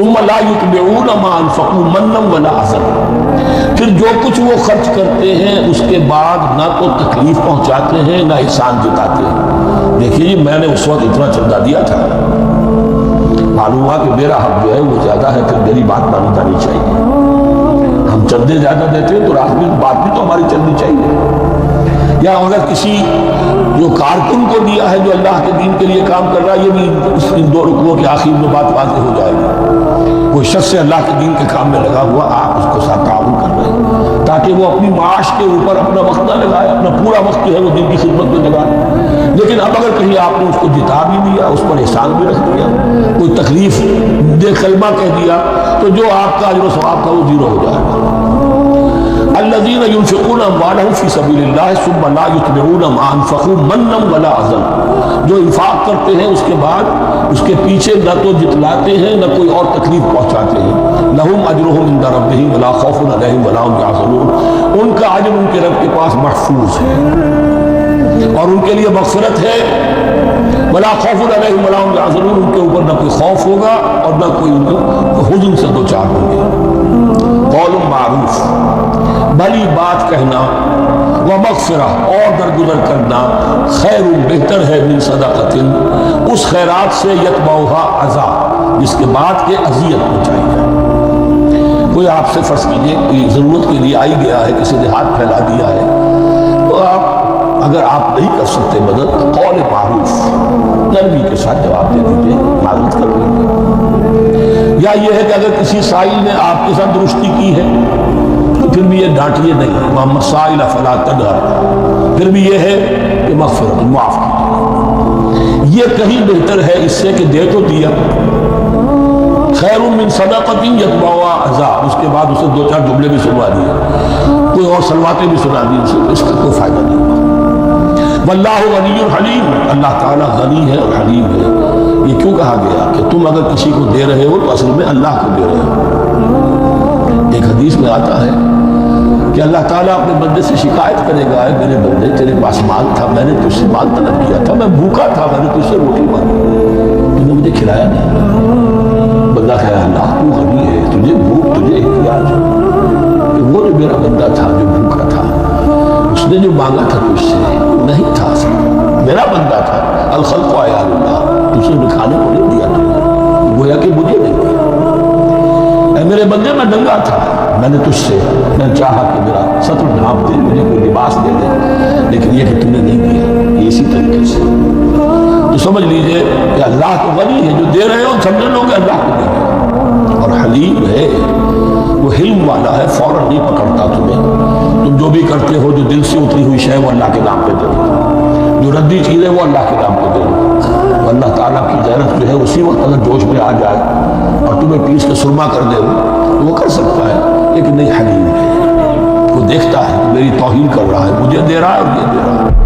ثم لا یتبعون ما انفقوا منا ولا اذى، پھر جو کچھ وہ خرچ کرتے ہیں اس کے بعد نہ تو تکلیف پہنچاتے ہیں نہ احسان جتاتے ہیں۔ دیکھیے جی میں نے اس وقت اتنا چندہ دیا تھا، معلوم ہوا کہ میرا حق جو ہے وہ زیادہ ہے، پھر میری بات مانی جانی چاہیے۔ ہم چندے زیادہ دیتے ہیں تو رات میں بات بھی تو ہماری چلنی چاہیے۔ یا اگر کسی جو کارکن کو دیا ہے جو اللہ کے دین کے لیے کام کر رہا ہے، یہ بھی ان دو رکوعوں کے آخر میں بات واضح ہو جائے گی۔ کوئی شخص اللہ کے دین کے کام میں لگا ہوا، آپ اس کو ساتھ تعاون کر رہے ہیں تاکہ وہ اپنی معاش کے اوپر اپنا وقت نہ لگائے، اپنا پورا وقت جو ہے وہ دین کی خدمت میں لگائے۔ لیکن اب اگر کہیں آپ نے اس کو جتا بھی دیا، اس پر احسان بھی رکھ دیا، کوئی تکلیف دے کلمہ کہہ دیا، تو جو آپ کا اجر و ثواب تھا وہ زیرو ہو جائے گا۔ الذین ينفقون اموالهم فی سبیل اللہ ثم لا یتبعون ما انفقوا منا ولا اذى، جو انفاق کرتے ہیں اس کے بعد اس کے پیچھے نہ تو جتلاتے ہیں نہ کوئی اور تکلیف پہنچاتے ہیں۔ لہم اجرہم عند ربہم ولا خوف علیہم ولا هم یحزنون، ان کا اجر ان کے رب کے پاس محفوظ ہے اور ان کے لیے مغفرت ہے۔ ولا خوف علیہم ولا هم یحزنون، ان کے اوپر نہ کوئی خوف ہوگا اور نہ کوئی ان کو حزن سے دوچار ہوں گے۔ قول معروف، بھلی بات کہنا، ومغفرہ اور درگزر کرنا، خیر بہتر ہے من صدقۃ، اس خیرات سے یتبعھا اذی، جس کے بعد کے اذیت پہنچائی جائے۔ کوئی آپ سے فرض کیجئے کوئی ضرورت کے لیے آئی گیا ہے، کسی نے ہاتھ پھیلا دیا ہے، تو آپ اگر آپ نہیں کر سکتے مدد، قول معروف نرمی کے ساتھ جواب دے دیجئے، معذرت کر لیجیے۔ یا یہ ہے کہ اگر کسی سائل نے آپ کے ساتھ درستی کی ہے تو پھر بھی یہ ڈانٹیے نہیں، محمد سائل فلا تنہر، پھر بھی یہ ہے کہ مغفرت، معاف کیجیے۔ یہ کہیں بہتر ہے اس سے کہ دے تو دیا، خیر من صدقۃ یتبعھا اذی، اس کے بعد اسے دو چار جملے بھی سنوا دیے، کوئی اور سلواتیں بھی سنا دی، اس کا کوئی فائدہ نہیں ہوا۔ واللہ غنی حلیم، اللہ تعالیٰ غنی ہے اور حلیم ہے۔ یہ کیوں کہا گیا کہ تم اگر کسی کو دے رہے ہو تو اصل میں اللہ کو دے رہے ہو۔ ایک حدیث میں آتا ہے کہ اللہ تعالیٰ اپنے بندے سے شکایت کرے گا، اے میرے بندے تیرے پاس مال تھا، میں نے تجھ سے مال طلب کیا تھا، میں بھوکا تھا، میں نے تجھ سے روٹی مانگی، تم نے مجھے کھلایا نہیں۔ بندہ کہے اللہ تو غنی ہے، تجھے بھوک، تجھے احتیاج، کہ وہ جو میرا بندہ تھا جو بھوکا تھا، اس نے جو مانگا تھا تجھ سے نہیں تھا، میرا بندہ تھا، الخلق عیال اللہ، تجھ سے کھانے کو نہیں دیا تھی، گویا کہ مجھے نہیں دیا۔ اے میرے بندے میں ننگا تھا، میں نے تجھ سے میں چاہا کہ میرا ستر ڈھانپ دے، مجھے کوئی لباس دے دے، لیکن یہ کہ تم نے نہیں دیا۔ یہ اسی طریقے سے تو سمجھ لیجئے کہ اللہ تو غنی ہے، جو دے رہے ہو سمجھ لو کہ اللہ کو دے رہے ہو، اور حلیم ہے، وہ حلم والا ہے، فوراً نہیں پکڑتا تمہیں۔ تم جو بھی کرتے ہو، جو دل سے اتری ہوئی شے وہ اللہ کے نام پہ دے دو، جو ردی چیزیں وہ اللہ کے نام پہ دے دو۔ اللہ تعالیٰ کی غیرت جو ہے اسی وقت اگر جوش میں آ جائے اور تمہیں پیس کے سرما کر دے تو وہ کر سکتا ہے، لیکن نہیں، حلیم ہے، وہ دیکھتا ہے میری توہین کر رہا ہے، مجھے دے رہا ہے اور یہ دے رہا ہے۔